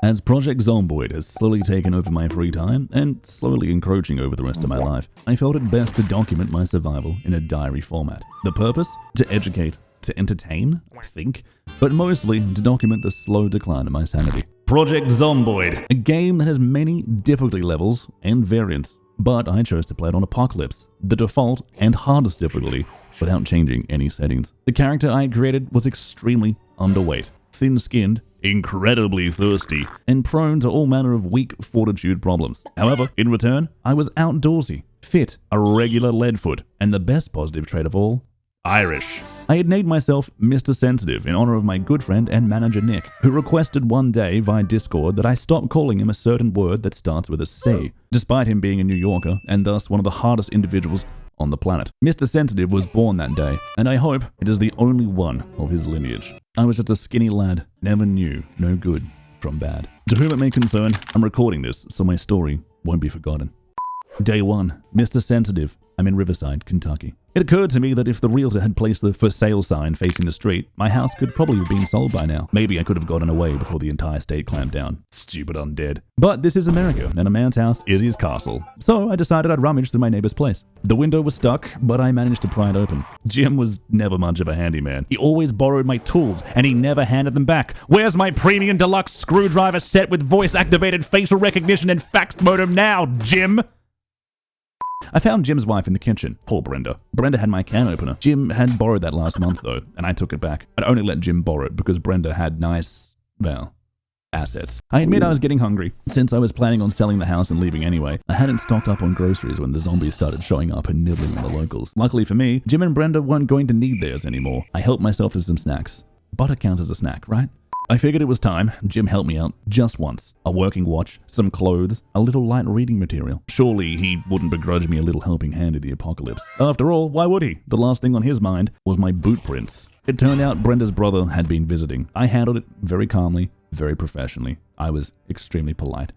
As Project Zomboid has slowly taken over my free time and slowly encroaching over the rest of my life, I felt it best to document my survival in a diary format. The purpose? To educate, to entertain, I think, but mostly to document the slow decline of my sanity. Project Zomboid, a game that has many difficulty levels and variants, but I chose to play it on Apocalypse, the default and hardest difficulty, without changing any settings. The character I created was extremely underweight, thin-skinned, incredibly thirsty, and prone to all manner of weak fortitude problems. However, in return, I was outdoorsy, fit, a regular leadfoot, and the best positive trait of all, Irish. I had named myself Mr. Sensitive in honor of my good friend and manager Nick, who requested one day via Discord that I stop calling him a certain word that starts with a C, despite him being a New Yorker and thus one of the hardest individuals on the planet. Mr. Sensitive was born that day, and I hope it is the only one of his lineage. I was just a skinny lad, never knew no good from bad. To whom it may concern, I'm recording this so my story won't be forgotten. Day 1, Mr. Sensitive. I'm in Riverside, Kentucky. It occurred to me that if the realtor had placed the for sale sign facing the street, my house could probably have been sold by now. Maybe I could have gotten away before the entire state clamped down. Stupid undead. But this is America, and a man's house is his castle. So I decided I'd rummage through my neighbor's place. The window was stuck, but I managed to pry it open. Jim was never much of a handyman. He always borrowed my tools, and he never handed them back. Where's my premium deluxe screwdriver set with voice-activated facial recognition and fax modem now, Jim? I found Jim's wife in the kitchen. Poor Brenda. Brenda had my can opener. Jim had borrowed that last month, though, and I took it back. I'd only let Jim borrow it because Brenda had nice, well, assets. I admit I was getting hungry. Since I was planning on selling the house and leaving anyway, I hadn't stocked up on groceries when the zombies started showing up and nibbling on the locals. Luckily for me, Jim and Brenda weren't going to need theirs anymore. I helped myself to some snacks. Butter counts as a snack, right? I figured it was time. Jim helped me out just once. A working watch, some clothes, a little light reading material. Surely he wouldn't begrudge me a little helping hand in the apocalypse. After all, why would he? The last thing on his mind was my boot prints. It turned out Brenda's brother had been visiting. I handled it very calmly, very professionally. I was extremely polite.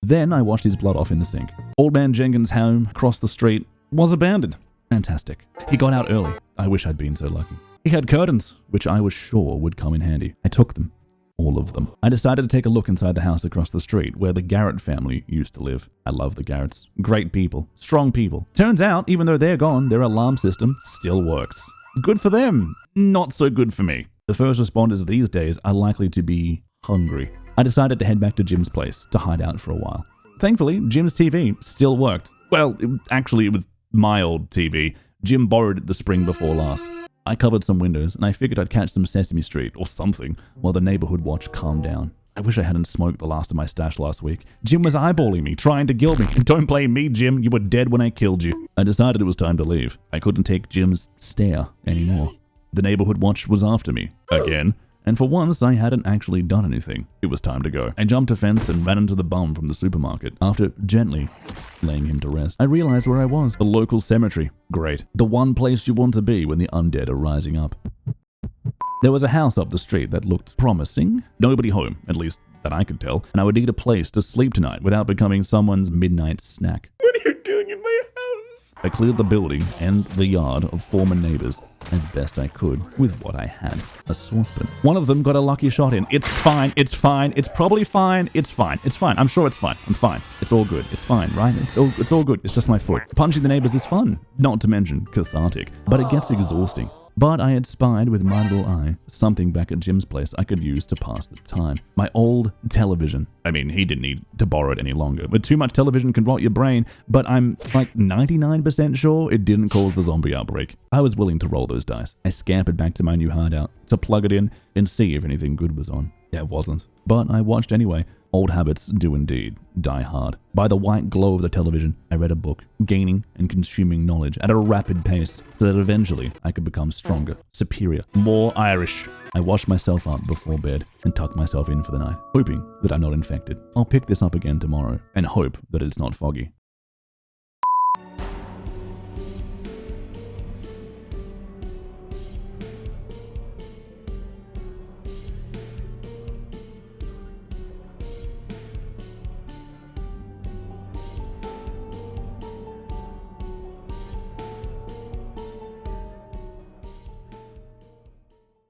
Then I washed his blood off in the sink. Old man Jenkins' home across the street was abandoned. Fantastic. He got out early. I wish I'd been so lucky. He had curtains, which I was sure would come in handy. I took them. All of them. I decided to take a look inside the house across the street where the Garrett family used to live. I love the Garretts. Great people. Strong people. Turns out, even though they're gone, their alarm system still works. Good for them. Not so good for me. The first responders these days are likely to be hungry. I decided to head back to Jim's place to hide out for a while. Thankfully, Jim's TV still worked. Well, actually, it was my old TV. Jim borrowed it the spring before last. I covered some windows, and I figured I'd catch some Sesame Street or something while the neighborhood watch calmed down. I wish I hadn't smoked the last of my stash last week. Jim was eyeballing me, trying to gild me. Don't blame me, Jim. You were dead when I killed you. I decided it was time to leave. I couldn't take Jim's stare anymore. The neighborhood watch was after me. Again. And for once, I hadn't actually done anything. It was time to go. I jumped a fence and ran into the bum from the supermarket. After gently laying him to rest, I realized where I was. The local cemetery. Great. The one place you want to be when the undead are rising up. There was a house up the street that looked promising. Nobody home, at least that I could tell. And I would need a place to sleep tonight without becoming someone's midnight snack. What are you doing in my house? I cleared the building and the yard of former neighbors as best I could with what I had. A saucepan. One of them got a lucky shot in. It's fine. It's fine. It's probably fine. It's fine. It's fine. I'm sure it's fine. I'm fine. It's all good. It's fine, right? It's all good. It's just my foot. Punching the neighbors is fun. Not to mention cathartic. But it gets exhausting. But I had spied with my little eye something back at Jim's place I could use to pass the time. My old television. I mean, he didn't need to borrow it any longer, but too much television can rot your brain, but I'm like 99% sure it didn't cause the zombie outbreak. I was willing to roll those dice. I scampered back to my new hideout to plug it in and see if anything good was on. There wasn't, but I watched anyway. Old habits do indeed die hard. By the white glow of the television, I read a book, gaining and consuming knowledge at a rapid pace so that eventually I could become stronger, superior, more Irish. I washed myself up before bed and tucked myself in for the night, hoping that I'm not infected. I'll pick this up again tomorrow and hope that it's not foggy.